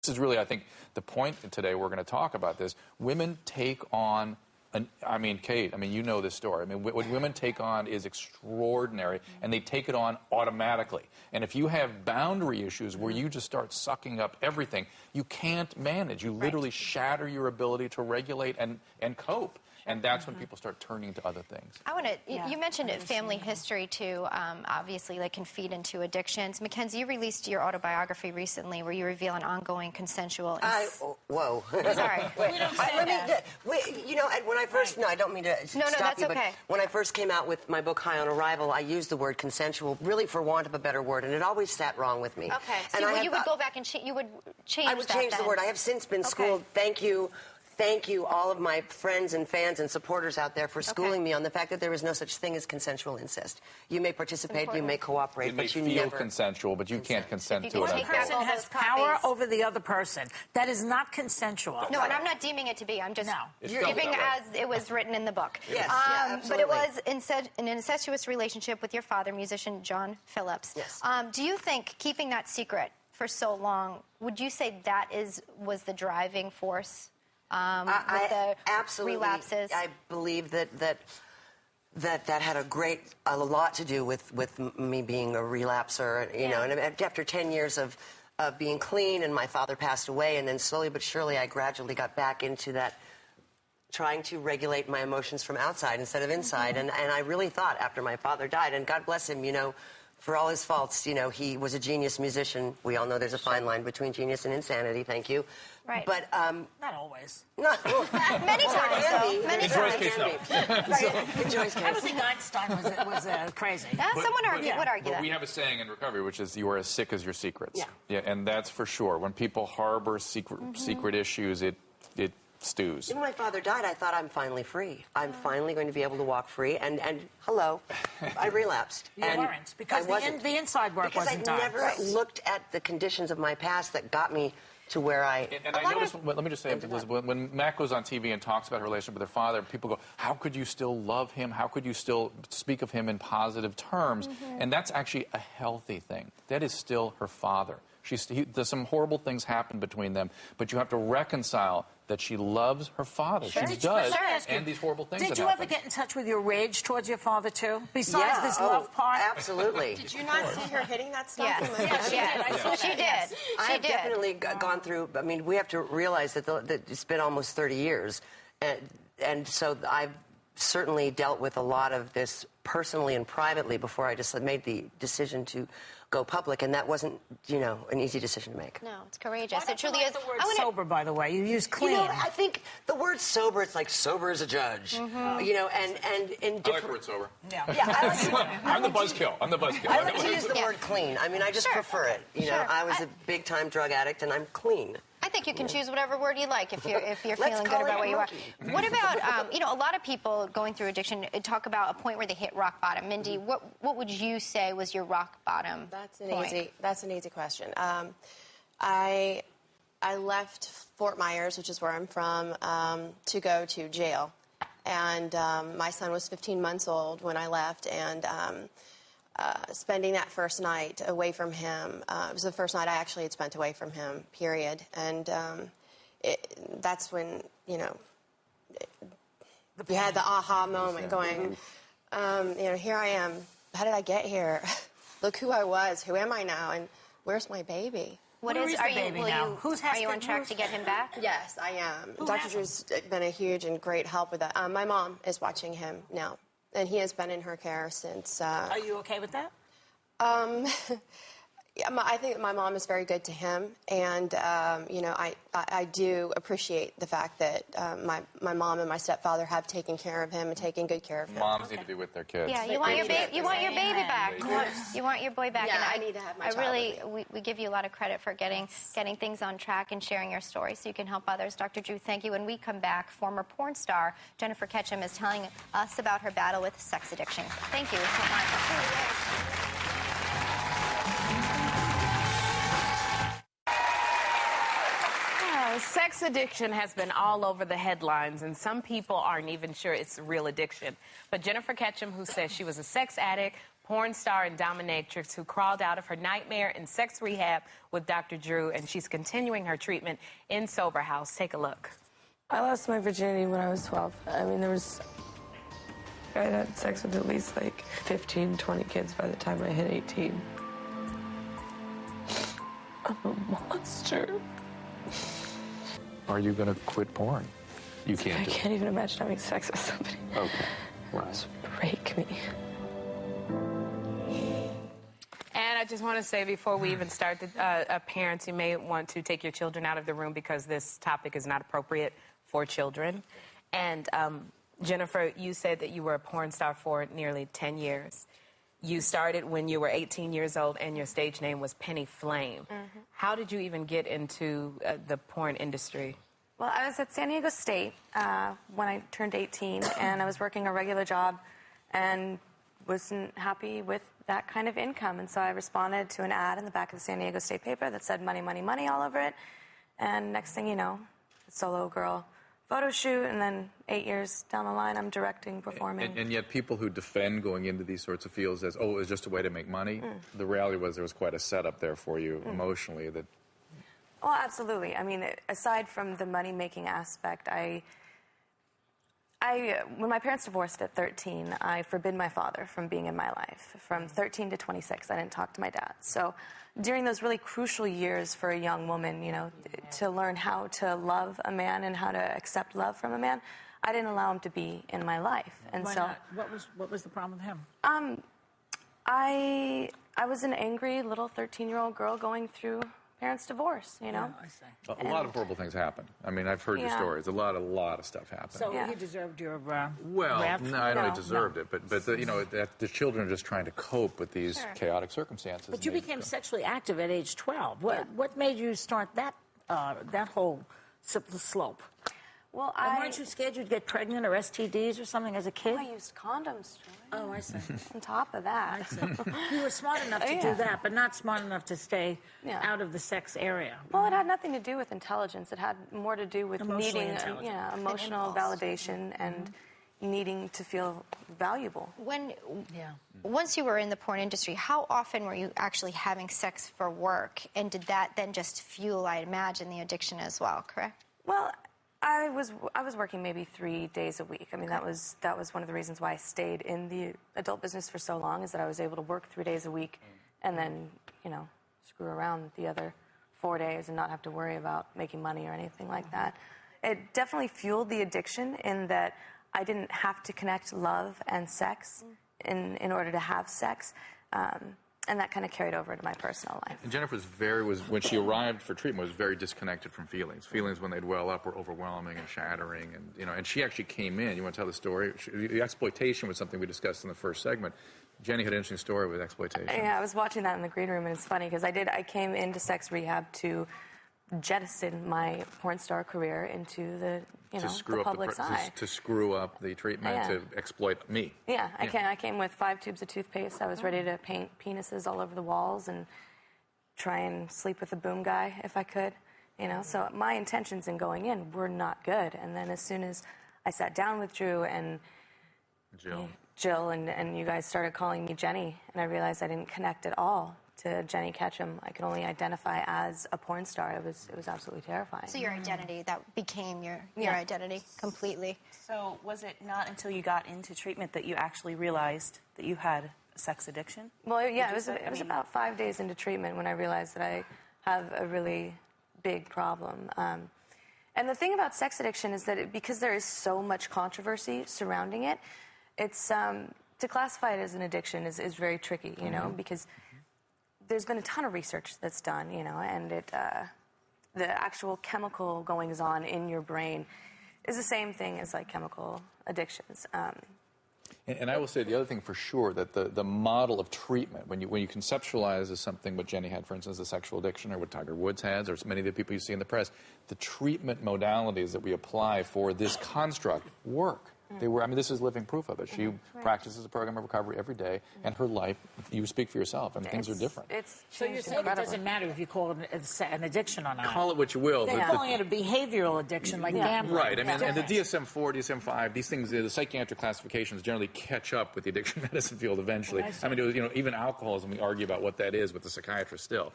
this is really, I think, the point today we're going to talk about this. Women take on, I mean, Kate, I mean, you know this story. I mean, what women take on is extraordinary, and they take it on automatically. And if you have boundary issues where you just start sucking up everything, you can't manage. You literally shatter your ability to regulate and cope. And that's when people start turning to other things. I want to, you mentioned family history too, obviously, like can feed into addictions. Mackenzie, you released your autobiography recently where you reveal an ongoing consensual... Whoa. Sorry. You know, when I first, no, I don't mean to stop you, but when I first came out with my book, High on Arrival, I used the word consensual, really for want of a better word, and it always sat wrong with me. Okay, so you would go back and you would change that. I would change the word. I have since been schooled. Thank you. Thank you, all of my friends and fans and supporters out there for schooling me on the fact that there is no such thing as consensual incest. You may participate, you may cooperate, but you feel never consensual, but you can't consent to it. One person has power over the other person. That is not consensual. No, and I'm not deeming it to be. I'm just giving as it was written in the book. Yes, but it was an incestuous relationship with your father, musician John Phillips. Yes. Do you think keeping that secret for so long, would you say that was the driving force? With the absolutely, relapses. I believe that had a lot to do with me being a relapser, you know. And after 10 years of being clean, and my father passed away, and then slowly but surely I gradually got back into that, trying to regulate my emotions from outside instead of inside. And I really thought after my father died, and God bless him, you know, for all his faults, you know, he was a genius musician. We all know there's a fine line between genius and insanity. Thank you. Right. But not always. Not many times. Though. Many in Joy's times. case, no. In Joy's case. I don't think Einstein was crazy. Someone would argue that. We have a saying in recovery, which is, you are as sick as your secrets. Yeah, and that's for sure. When people harbor secret issues, it stews. When my father died, I thought, I'm finally free. I'm finally going to be able to walk free. And hello, I relapsed. You weren't, because the inside work wasn't done. Because I never looked at the conditions of my past that got me to where I... And I noticed, let me just say, Elizabeth, when Mac goes on TV and talks about her relationship with her father, people go, how could you still love him? How could you still speak of him in positive terms? And that's actually a healthy thing. That is still her father. There's some horrible things happen between them, but you have to reconcile that she loves her father. She does, and these horrible things Did you ever get in touch with your rage towards your father, too? Besides this love part? Absolutely. Did you not see her hitting that stuff? Yes, she did. I have definitely gone through, I mean, we have to realize that it's been almost 30 years, and so I've certainly dealt with a lot of this personally and privately before I just made the decision to go public, and that wasn't, you know, an easy decision to make. No, it's courageous. It truly is. The word sober, by the way, you use clean. You know, I think the word sober, it's like sober as a judge, you know, and in different... I like the word sober. Yeah, I like I'm the buzzkill. I like to use the word clean. I mean, I just prefer it. You know, I was a big-time drug addict, and I'm clean. I think you can choose whatever word you like if you're feeling good about where you are. What about, you know, a lot of people going through addiction talk about a point where they hit rock bottom. Mindy, what would you say was your rock bottom point? That's an easy question. I left Fort Myers, which is where I'm from, to go to jail. And my son was 15 months old when I left, and spending that first night away from him, it was the first night I actually had spent away from him, period. And that's when, you know, you had the aha moment going, you know, here I am. How did I get here? Look who I was. Who am I now? And where's my baby? Are you on track to get him back? Yes, I am. Dr. Drew's been a huge and great help with that. My mom is watching him now, and he has been in her care since... Are you okay with that? I think my mom is very good to him, and you know, I do appreciate the fact that my mom and my stepfather have taken care of him and taken good care of him. Moms need to be with their kids. Yeah, you want your baby. You want your baby back. You want your boy back. Yeah, and I need to have my child. We give you a lot of credit for getting things on track and sharing your story so you can help others. Dr. Drew, thank you. When we come back, former porn star Jennifer Ketchum is telling us about her battle with sex addiction. Thank you so much. Sex addiction has been all over the headlines, and some people aren't even sure it's a real addiction. But Jennifer Ketchum, who says she was a sex addict, porn star and dominatrix who crawled out of her nightmare in sex rehab with Dr. Drew, and she's continuing her treatment in Sober House. Take a look. I lost my virginity when I was 12. I mean, I had sex with at least like 15, 20 kids by the time I hit 18. I'm a monster. Are you going to quit porn? You can't. I can't even imagine having sex with somebody. Okay. Wow. Just break me. And I just want to say before we even start, parents, you may want to take your children out of the room because this topic is not appropriate for children. And Jennifer, you said that you were a porn star for nearly 10 years. You started when you were 18 years old, and your stage name was Penny Flame. Mm-hmm. How did you even get into the porn industry? Well, I was at San Diego State when I turned 18, and I was working a regular job and wasn't happy with that kind of income. And so I responded to an ad in the back of the San Diego State paper that said money, money, money all over it. And next thing you know, a solo girl photo shoot, and then 8 years down the line, I'm directing, performing. And yet people who defend going into these sorts of fields as, oh, it was just a way to make money, the reality was there was quite a setup there for you emotionally that... Well, absolutely. I mean, aside from the money-making aspect, when my parents divorced at 13, I forbid my father from being in my life. From 13 to 26, I didn't talk to my dad. So during those really crucial years for a young woman, you know, to learn how to love a man and how to accept love from a man, I didn't allow him to be in my life. And Why so, not? What was the problem with him? I was an angry little 13-year-old girl going through parents' divorce, you know? Yeah, I see. A lot of horrible things happen. I mean, I've heard your stories. A lot of stuff happened. So he deserved your well, wrath? no, I don't know he deserved it, but you know, the children are just trying to cope with these chaotic circumstances. But you became sexually active at age 12. What made you start that whole slope? Well, and weren't you scared you'd get pregnant or STDs or something as a kid? I used condoms, Joy. Oh, I see. On top of that. I see. You were smart enough to do that, but not smart enough to stay out of the sex area. Well, it had nothing to do with intelligence. It had more to do with needing emotional validation and needing to feel valuable. Once you were in the porn industry, how often were you actually having sex for work? And did that then just fuel, I imagine, the addiction as well, correct? Well, I was working maybe 3 days a week. I mean, that was one of the reasons why I stayed in the adult business for so long, is that I was able to work 3 days a week and then, you know, screw around the other 4 days and not have to worry about making money or anything like that. It definitely fueled the addiction in that I didn't have to connect love and sex in order to have sex. And that kind of carried over to my personal life. And Jennifer when she arrived for treatment, was very disconnected from feelings. Feelings, when they'd well up, were overwhelming and shattering. And, you know, and she actually came in. You want to tell the story? The exploitation was something we discussed in the first segment. Jenny had an interesting story with exploitation. Yeah, I was watching that in the green room, and it's funny because I came into sex rehab to jettison my porn star career into the the public's eye. To screw up the treatment, to exploit me. Yeah, I came with 5 tubes of toothpaste. I was ready to paint penises all over the walls and try and sleep with a boom guy if I could. You know, so my intentions in going in were not good. And then as soon as I sat down with Drew and Jill and you guys started calling me Jenny, and I realized I didn't connect at all to Jenny Ketchum. I could only identify as a porn star. It was absolutely terrifying. So your identity, that became your identity completely. So was it not until you got into treatment that you actually realized that you had a sex addiction? Well, yeah, it was about 5 days into treatment when I realized that I have a really big problem. And the thing about sex addiction is that because there is so much controversy surrounding it, it's to classify it as an addiction is very tricky, you know, because there's been a ton of research that's done, you know, and the actual chemical goings-on in your brain is the same thing as, like, chemical addictions. And I will say the other thing for sure, that the model of treatment, when you conceptualize as something what Jenny had, for instance, a sexual addiction, or what Tiger Woods has, or many of the people you see in the press, the treatment modalities that we apply for this construct work. They were. I mean, this is living proof of it. She practices a program of recovery every day, and her life. You speak for yourself. I mean, things are different. So you're saying it doesn't matter if you call it an addiction or not. Call it what you will. They're calling it a behavioral addiction, like gambling. Right. I mean, and the DSM-4, DSM-5, these things, the psychiatric classifications generally catch up with the addiction medicine field eventually. I mean, even alcoholism, we argue about what that is with the psychiatrist still.